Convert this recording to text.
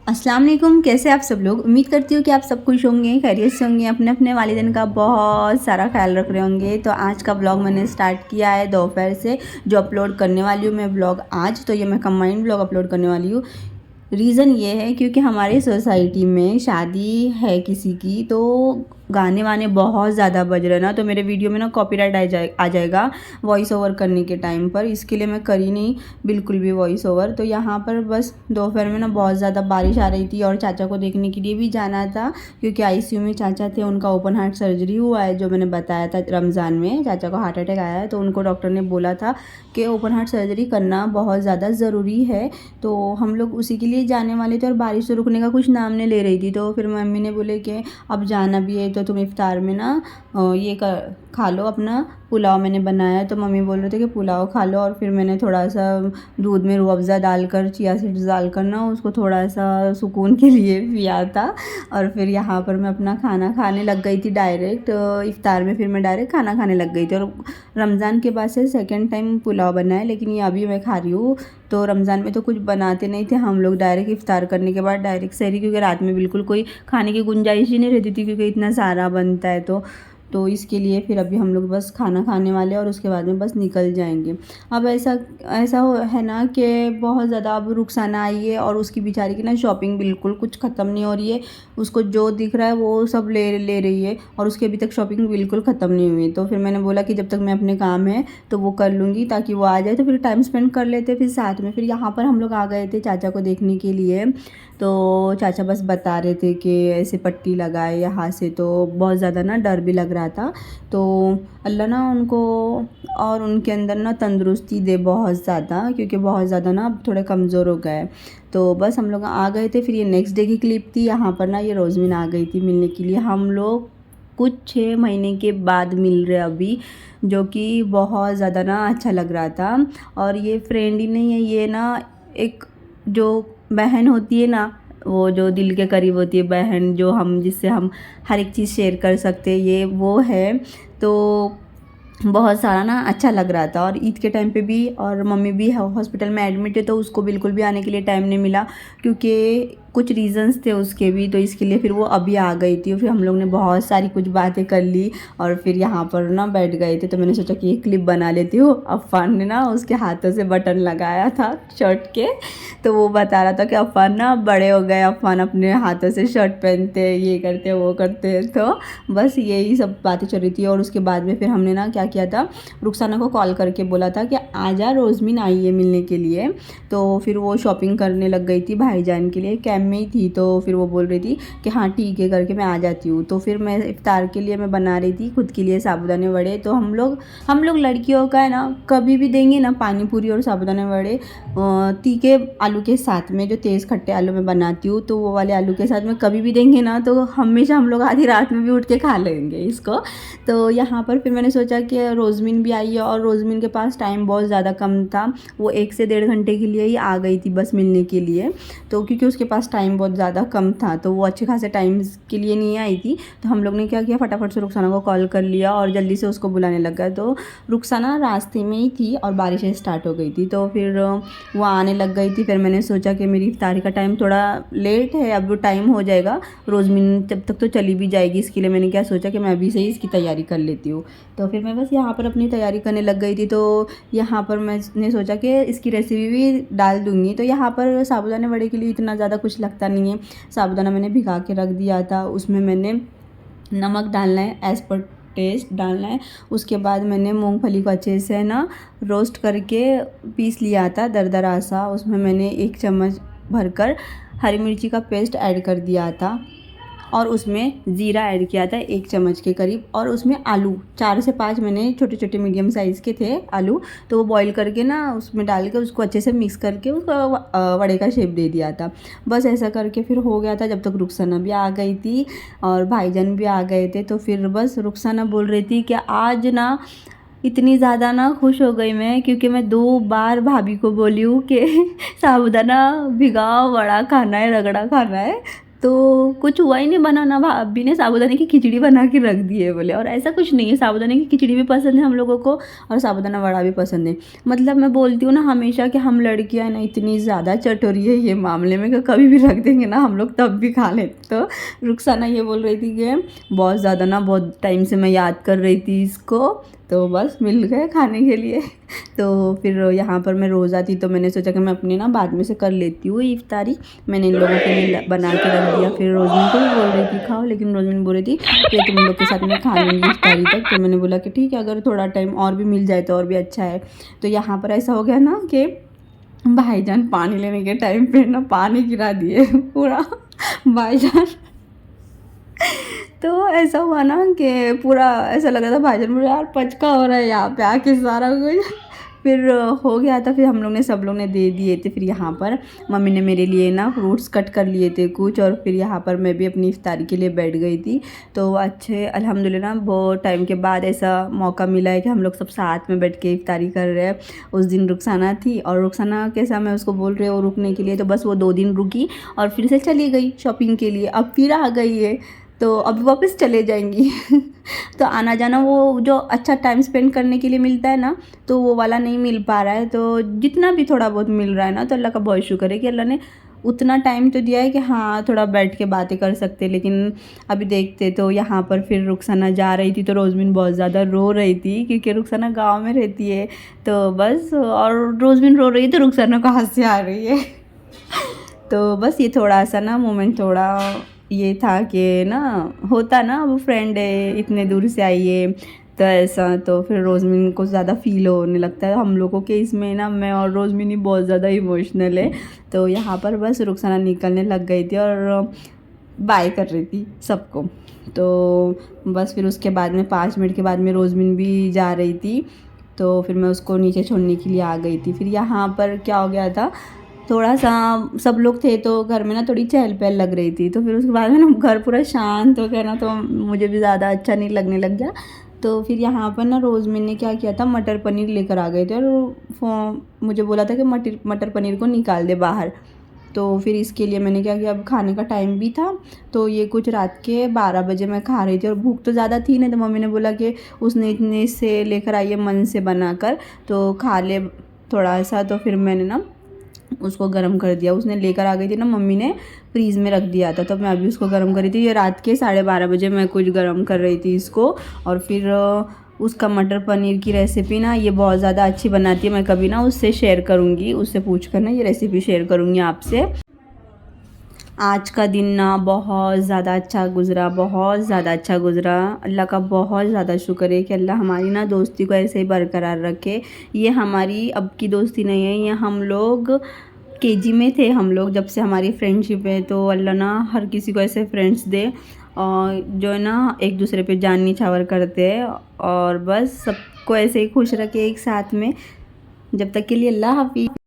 अस्सलाम वालेकुम। कैसे आप सब लोग? उम्मीद करती हूँ कि आप सब खुश होंगे, खैरियत से होंगे, अपने अपने वालिदैन का बहुत सारा ख्याल रख रहे होंगे। तो आज का ब्लॉग मैंने स्टार्ट किया है दोपहर से, जो अपलोड करने वाली हूँ मैं ब्लॉग आज। तो ये मैं कंबाइंड ब्लॉग अपलोड करने वाली हूँ। रीज़न ये है क्योंकि हमारी सोसाइटी में शादी है किसी की, तो गाने वाने बहुत ज़्यादा बज रहे हैं ना, तो मेरे वीडियो में ना कॉपीराइट आ जाएगा वॉइस ओवर करने के टाइम पर। इसके लिए मैं करी नहीं बिल्कुल भी वॉइस ओवर। तो यहाँ पर बस दोपहर में ना बहुत ज़्यादा बारिश आ रही थी और चाचा को देखने के लिए भी जाना था, क्योंकि आईसीयू में चाचा थे, उनका ओपन हार्ट सर्जरी हुआ है, जो मैंने बताया था रमज़ान में चाचा को हार्ट अटैक आया है। तो उनको डॉक्टर ने बोला था कि ओपन हार्ट सर्जरी करना बहुत ज़्यादा ज़रूरी है। तो हम लोग उसी के लिए जाने वाले थे और बारिश से रुकने का कुछ नाम नहीं ले रही थी। तो फिर मम्मी ने बोले कि अब जाना भी है तो तुम इफ्तार में ना ये खा लो अपना पुलाव मैंने बनाया है। तो मम्मी बोल रहे थे कि पुलाव खा लो, और फिर मैंने थोड़ा सा दूध में रूह अफ़ज़ा डालकर, चिया सीड्स डालकर ना उसको थोड़ा सा सुकून के लिए पिया था। और फिर यहाँ पर मैं अपना खाना खाने लग गई थी डायरेक्ट इफ्तार में। फिर मैं डायरेक्ट खाना खाने लग गई थी, और रमज़ान के बाद से सेकेंड टाइम पुलाव बना है, लेकिन ये अभी मैं खा रही हूँ। तो रमज़ान में तो कुछ बनाते नहीं थे हम लोग, डायरेक्ट इफ्तार करने के बाद डायरेक्ट सहरी, क्योंकि रात में बिल्कुल कोई खाने की गुंजाइश ही नहीं रहती थी, क्योंकि इतना सारा बनता है। तो इसके लिए फिर अभी हम लोग बस खाना खाने वाले हैं और उसके बाद में बस निकल जाएंगे। अब ऐसा ऐसा है ना कि बहुत ज़्यादा अब रुखसाना आई है, और उसकी बेचारी की ना शॉपिंग बिल्कुल कुछ ख़त्म नहीं हो रही है। उसको जो दिख रहा है वो सब ले ले रही है, और उसकी अभी तक शॉपिंग बिल्कुल ख़त्म नहीं हुई। तो फिर मैंने बोला कि जब तक मैं अपने काम है तो वो कर लूँगी, ताकि वो आ जाए तो फिर टाइम स्पेंड कर लेते फिर साथ में। फिर यहाँ पर हम लोग आ गए थे चाचा को देखने के लिए। तो चाचा बस बता रहे थे कि ऐसे पट्टी लगाए यहाँ से, तो बहुत ज़्यादा ना डर भी लग रहा था। तो अल्लाह ना उनको और उनके अंदर ना तंदुरुस्ती दे बहुत ज़्यादा, क्योंकि बहुत ज़्यादा ना थोड़े कमज़ोर हो गए। तो बस हम लोग आ गए थे। फिर ये नेक्स्ट डे की क्लिप थी। यहाँ पर ना ये रोज़मीन आ गई थी मिलने के लिए। हम लोग कुछ 6 महीने के बाद मिल रहे अभी, जो कि बहुत ज़्यादा ना अच्छा लग रहा था। और ये फ्रेंड ही नहीं है, ये ना एक जो बहन होती है ना, वो जो दिल के करीब होती है बहन, जो हम जिससे हम हर एक चीज़ शेयर कर सकते हैं, ये वो है। तो बहुत सारा ना अच्छा लग रहा था। और ईद के टाइम पे भी, और मम्मी भी हॉस्पिटल में एडमिट है, तो उसको बिल्कुल भी आने के लिए टाइम नहीं मिला, क्योंकि कुछ रीज़न्स थे उसके भी। तो इसके लिए फिर वो अभी आ गई थी। फिर हम लोग ने बहुत सारी कुछ बातें कर ली, और फिर यहाँ पर ना बैठ गए थे। तो मैंने सोचा कि एक क्लिप बना लेती हूँ। अफ़ान ने ना उसके हाथों से बटन लगाया था शर्ट के, तो वो बता रहा था कि अफ़ान ना बड़े हो गए, अफ़ान अपने हाथों से शर्ट पहनते, ये करते वो करते। तो बस यही सब बातें चल रही थी। और उसके बाद में फिर हमने ना क्या किया था, रुखसाना को कॉल करके बोला था कि आजा, रोज़मीन आई है मिलने के लिए। तो फिर वो शॉपिंग करने लग गई थी भाईजान के लिए, कैम्प में ही थी। तो फिर वो बोल रही थी कि हाँ ठीक है करके मैं आ जाती हूँ। तो फिर मैं इफ्तार के लिए मैं बना रही थी खुद के लिए साबूदाने वड़े। तो हम लोग लड़कियों का है ना, कभी भी देंगे ना पानी पूरी और साबूदाने वड़े तीखे आलू के साथ में, जो तेज़ खट्टे आलू मैं बनाती हूँ, तो वो वाले आलू के साथ में कभी भी देंगे ना, तो हमेशा हम लोग आधी रात में भी उठ के खा लेंगे इसको। तो यहाँ पर फिर मैंने सोचा कि रोज़मीन भी आई है, और रोज़मीन के पास टाइम बहुत ज़्यादा कम था। वो 1 से 1.5 घंटे के लिए ही आ गई थी बस मिलने के लिए। तो क्योंकि उसके पास टाइम बहुत ज़्यादा कम था, तो वो अच्छे खासे टाइम के लिए नहीं आई थी। तो हम लोग ने क्या किया, फटाफट से रुखसाना को कॉल कर लिया और जल्दी से उसको बुलाने लग गए। तो रुखसाना रास्ते में ही थी और बारिशें स्टार्ट हो गई थी, तो फिर वो आने लग गई थी। फिर मैंने सोचा कि मेरी इफ्तारी का टाइम थोड़ा लेट है, अब वो टाइम हो जाएगा, रोज़मीन तब तक तो चली भी जाएगी। इसके लिए मैंने क्या सोचा कि मैं अभी से ही इसकी तैयारी कर लेती हूँ। तो फिर मैं बस यहाँ पर अपनी तैयारी करने लग गई थी। तो यहाँ पर मैंने सोचा कि इसकी रेसिपी भी डाल दूँगी। तो यहाँ पर साबूदाने वड़े के लिए इतना ज़्यादा कुछ लगता नहीं है। साबूदाना मैंने भिगा के रख दिया था, उसमें मैंने नमक डालना है, एज़ पर टेस्ट डालना है। उसके बाद मैंने मूंगफली को अच्छे से ना रोस्ट करके पीस लिया था दरदरा सा। उसमें मैंने 1 चम्मच भरकर हरी मिर्ची का पेस्ट ऐड कर दिया था, और उसमें ज़ीरा ऐड किया था 1 चम्मच के करीब। और उसमें आलू 4 से 5 मैंने छोटे छोटे मीडियम साइज़ के थे आलू, तो वो बॉईल करके ना उसमें डाल के उसको अच्छे से मिक्स करके उसको वड़े का शेप दे दिया था। बस ऐसा करके फिर हो गया था, जब तक रुखसाना भी आ गई थी और भाईजान भी आ गए थे। तो फिर बस रुखसाना बोल रही थी कि आज ना इतनी ज़्यादा ना खुश हो गई मैं, क्योंकि मैं 2 बार भाभी को बोली हूँ कि साबूदाना भिगा वड़ा खाना है, रगड़ा खाना है। तो कुछ हुआ ही नहीं बनाना, भाभी ने साबूदाने की खिचड़ी बना के रख दी है बोले। और ऐसा कुछ नहीं है, साबूदाने की खिचड़ी भी पसंद है हम लोगों को और साबूदाना वड़ा भी पसंद है। मतलब मैं बोलती हूँ ना हमेशा कि हम लड़कियाँ ना इतनी ज़्यादा चटोरी है ये मामले में कि कभी भी रख देंगे ना हम लोग तब भी खा लेते। तो रुखसाना ये बोल रही थी कि बहुत ज़्यादा ना, बहुत टाइम से मैं याद कर रही थी इसको, तो बस मिल गए खाने के लिए। तो फिर यहाँ पर मैं रोज़ आती तो मैंने सोचा कि मैं अपने ना बाद में से कर लेती हूँ इफ्तारी। मैंने इन लोगों के लिए बना के रख दिया। फिर रोजमिन को भी बोल रही थी खाओ, लेकिन रोजमिन बोल रही थी कि तुम लोग के साथ मैं खा लूँगी इफ्तारी तक। तो मैंने बोला कि ठीक है, अगर थोड़ा टाइम और भी मिल जाए तो और भी अच्छा है। तो यहाँ पर ऐसा हो गया ना कि भाईजान पानी लेने के टाइम पे ना पानी गिरा दिए पूरा भाईजान। तो ऐसा हुआ ना कि पूरा ऐसा लगा था भाईजान मुझे यार पचका हो रहा है यहाँ पे आके सारा कुछ। फिर हो गया था, फिर हम लोग ने सब लोग ने दे दिए थे। फिर यहाँ पर मम्मी ने मेरे लिए ना फ्रूट्स कट कर लिए थे कुछ, और फिर यहाँ पर मैं भी अपनी इफ्तारी के लिए बैठ गई थी। तो अच्छे अल्हम्दुलिल्लाह बहुत टाइम के बाद ऐसा मौका मिला है कि हम लोग सब साथ में बैठ के इफ्तारी कर रहे हैं। उस दिन रुखसाना थी और रुखसाना कैसा मैं उसको बोल रही हूँ रुकने के लिए, तो बस वो 2 दिन रुकी और फिर से चली गई शॉपिंग के लिए। अब फिर आ गई है तो अभी वापस चले जाएंगी। तो आना जाना वो जो अच्छा टाइम स्पेंड करने के लिए मिलता है ना, तो वो वाला नहीं मिल पा रहा है। तो जितना भी थोड़ा बहुत मिल रहा है ना, तो अल्लाह का बहुत शुक्र है कि अल्लाह ने उतना टाइम तो दिया है कि हाँ थोड़ा बैठ के बातें कर सकते। लेकिन अभी देखते तो यहाँ पर फिर रुखसाना जा रही थी तो रोजमिन बहुत ज़्यादा रो रही थी क्योंकि रुखसाना गाँव में रहती है। तो बस, और रोजमिन रो रही है तो रुखसाना को हंसी आ रही है। तो बस ये थोड़ा सा ना मोमेंट थोड़ा ये था कि ना होता ना, वो फ्रेंड है इतने दूर से आई है तो ऐसा। तो फिर रोजमिन को ज़्यादा फील होने लगता है हम लोगों के इसमें ना, मैं और रोजमिन ही बहुत ज़्यादा इमोशनल है। तो यहाँ पर बस रुखसाना निकलने लग गई थी और बाय कर रही थी सबको। तो बस फिर उसके बाद में 5 मिनट के बाद में रोजमिन भी जा रही थी, तो फिर मैं उसको नीचे छोड़ने के लिए आ गई थी। फिर यहाँ पर क्या हो गया था, थोड़ा सा सब लोग थे तो घर में ना थोड़ी चहल पहल लग रही थी। तो फिर उसके बाद में ना घर पूरा शांत हो गया ना, तो मुझे भी ज़्यादा अच्छा नहीं लगने लग गया। तो फिर यहाँ पर ना रोजमिन ने क्या किया था, मटर पनीर लेकर आ गए थे और मुझे बोला था कि मटर पनीर को निकाल दे बाहर। तो फिर इसके लिए मैंने क्या किया, अब खाने का टाइम भी था तो ये कुछ रात के 12 बजे मैं खा रही थी और भूख तो ज़्यादा थी नहीं। तो मम्मी ने बोला कि उसने इतने से लेकर आई है मन से बनाकर, तो खा ले थोड़ा सा। तो फिर मैंने ना उसको गर्म कर दिया। उसने लेकर आ गई थी ना, मम्मी ने फ्रीज़ में रख दिया था, तो मैं अभी उसको गर्म कर रही थी। ये रात के 12:30 बजे मैं कुछ गर्म कर रही थी इसको। और फिर उसका मटर पनीर की रेसिपी ना ये बहुत ज़्यादा अच्छी बनाती है। मैं कभी ना उससे शेयर करूँगी, उससे पूछ कर ना ये रेसिपी शेयर करूँगी आपसे। आज का दिन ना बहुत ज़्यादा अच्छा गुज़रा, बहुत ज़्यादा अच्छा गुज़रा। अल्लाह का बहुत ज़्यादा शुक्र है कि अल्लाह हमारी ना दोस्ती को ऐसे ही बरकरार रखे। ये हमारी अब की दोस्ती नहीं है, ये हम लोग केजी में थे हम लोग जब से हमारी फ्रेंडशिप है। तो अल्लाह ना हर किसी को ऐसे फ्रेंड्स दे और जो है ना एक दूसरे पे जान निछावर करते हैं, और बस सबको ऐसे ही खुश रखे एक साथ में। जब तक के लिए अल्लाह हाफिज़।